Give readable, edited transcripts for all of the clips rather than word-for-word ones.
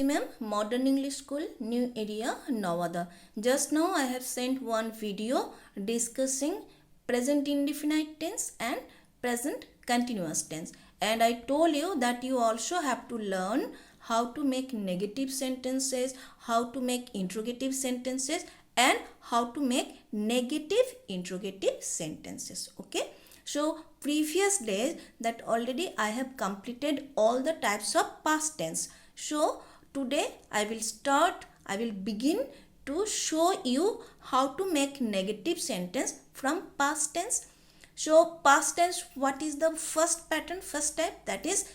Ma'am, Modern English School, New Area, Nawada. Just now I have sent one video discussing present indefinite tense and present continuous tense. And I told you that you also have to learn how to make negative sentences, how to make interrogative sentences, and how to make negative interrogative sentences. Okay. So previous days that already I have completed all the types of past tense. So today I will begin to show you how to make negative sentence from past tense. So past tense, what is the first pattern, first type, that is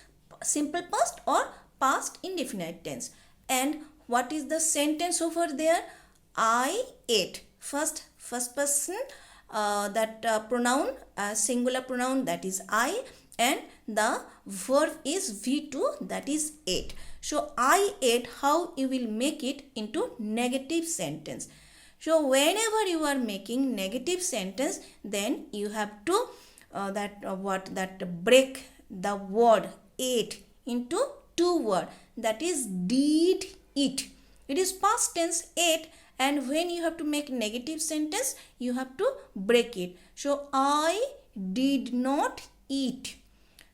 simple past or past indefinite tense. And what is the sentence over there? I ate. First person, pronoun, singular pronoun, that is I, and the verb is V2, that is ate. So I ate, how you will make it into negative sentence. So whenever you are making negative sentence, then you have to break the word ate into two words, that is did eat. It is past tense ate, and when you have to make negative sentence, you have to break it. So I did not eat.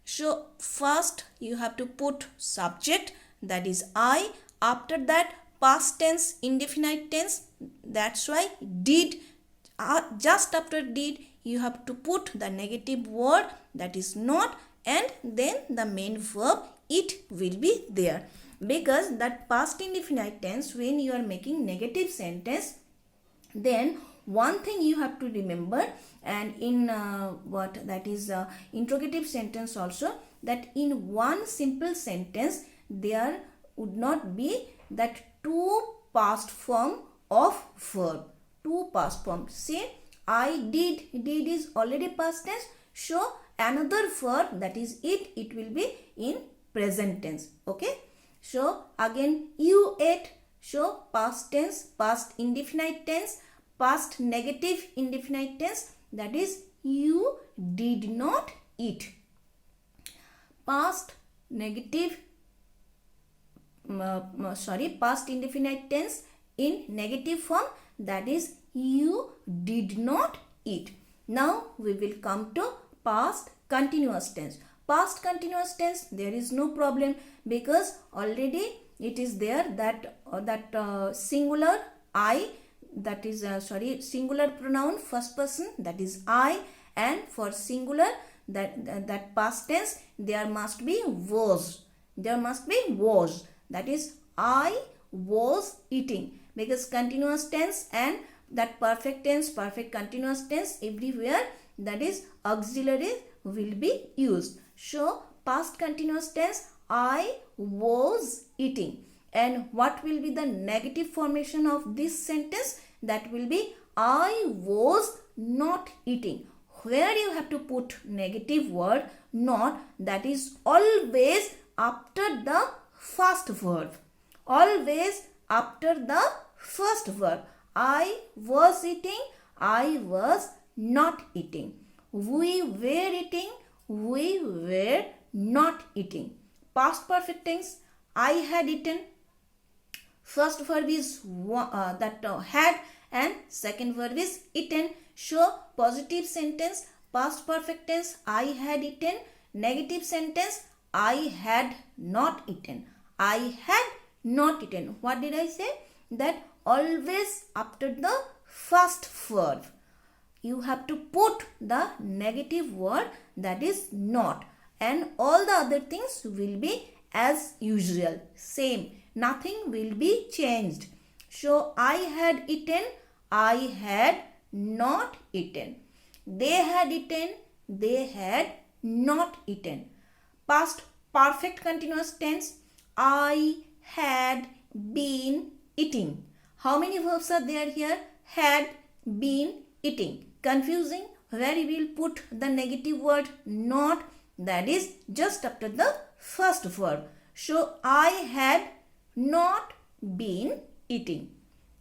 So first you have to put subject, that is I. After that past tense indefinite tense, that's why did. Just after did you have to put the negative word, that is not, and then the main verb it will be there. Because that past indefinite tense, when you are making negative sentence, then one thing you have to remember, and in interrogative sentence also, that in one simple sentence there would not be that two past form of verb. Two past form. Say I did. Did is already past tense. So another verb, that is it will be in present tense. Okay. So again you ate. So past tense, past indefinite tense, past negative indefinite tense, that is you did not eat. Past negative past indefinite tense in negative form, that is you did not eat. Now we will come to past continuous tense. Past continuous tense, there is no problem, because already it is there that singular I, that is singular pronoun first person, that is I, and for singular that past tense there must be was. There must be was, that is I was eating, because continuous tense and that perfect tense, perfect continuous tense, everywhere that is auxiliary will be used. So past continuous tense, I was eating. And what will be the negative formation of this sentence? That will be I was not eating. Where you have to put negative word not, that is always after the first verb. Always after the first verb. I was eating, I was not eating. We were eating, we were not eating. Past perfect tense, I had eaten. First verb is had, and second verb is eaten. So positive sentence, past perfect tense, I had eaten. Negative sentence, I had not eaten. I had not eaten. What did I say? That always after the first verb, you have to put the negative word, that is not, and all the other things will be as usual, same. Nothing will be changed. So I had eaten, I had not eaten. They had eaten, they had not eaten. Past perfect continuous tense, I had been eating. How many verbs are there here? Had, been, eating. Confusing? Where we will put the negative word not, that is just after the first verb. So I had not been eating.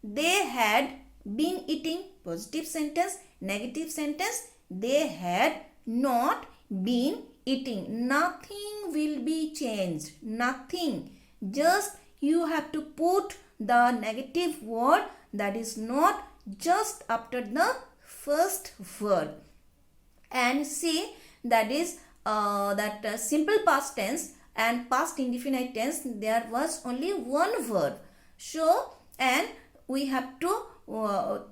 They had been eating, positive sentence. Negative sentence, they had not been eating. Nothing will be changed. Nothing. Just you have to put the negative word that is not just after the first verb. And see, that is simple past tense and past indefinite tense, there was only one verb. So, and we have to,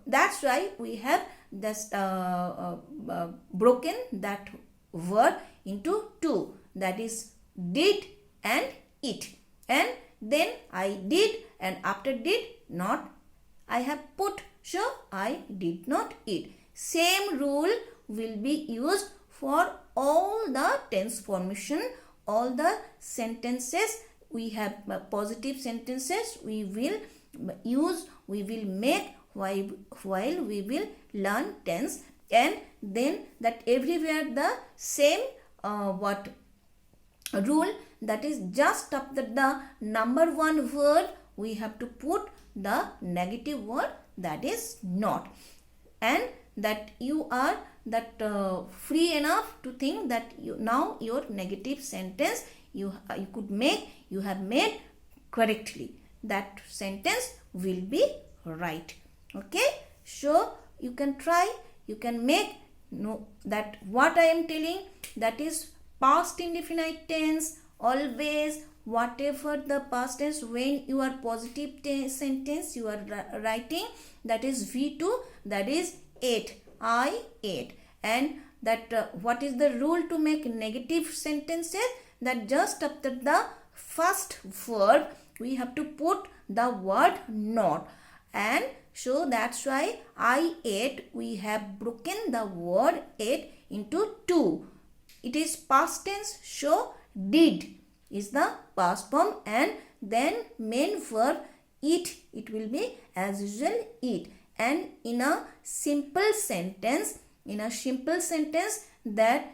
that's why we have just broken that word into two, that is did and it. And then I did, and after did not, I have put, so I did not eat. Same rule will be used for all the tense formation, all the sentences. We have positive sentences we will use, we will make while we will learn tense. And then that everywhere the same rule, that is just after the number one word we have to put the negative word, that is not. And that you are free enough to think that now your negative sentence you have made correctly. That sentence will be right. Okay, so you can try, you can make that what I am telling, that is past indefinite tense. Always, whatever the past tense, when you are positive sentence you are writing, that is V2, that is ate, I ate. And that what is the rule to make negative sentences, that just after the first verb we have to put the word not. And so that's why I ate, we have broken the word ate into two. It is past tense, so did is the past form, and then main verb eat, it will be as usual eat. And in a simple sentence, that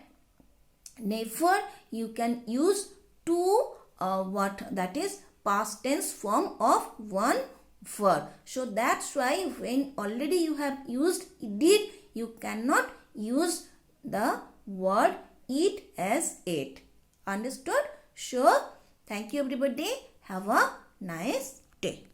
never you can use two that is past tense form of one verb. So that's why when already you have used did, you cannot use the word eat as ate. Understood? Sure. Thank you everybody. Have a nice day.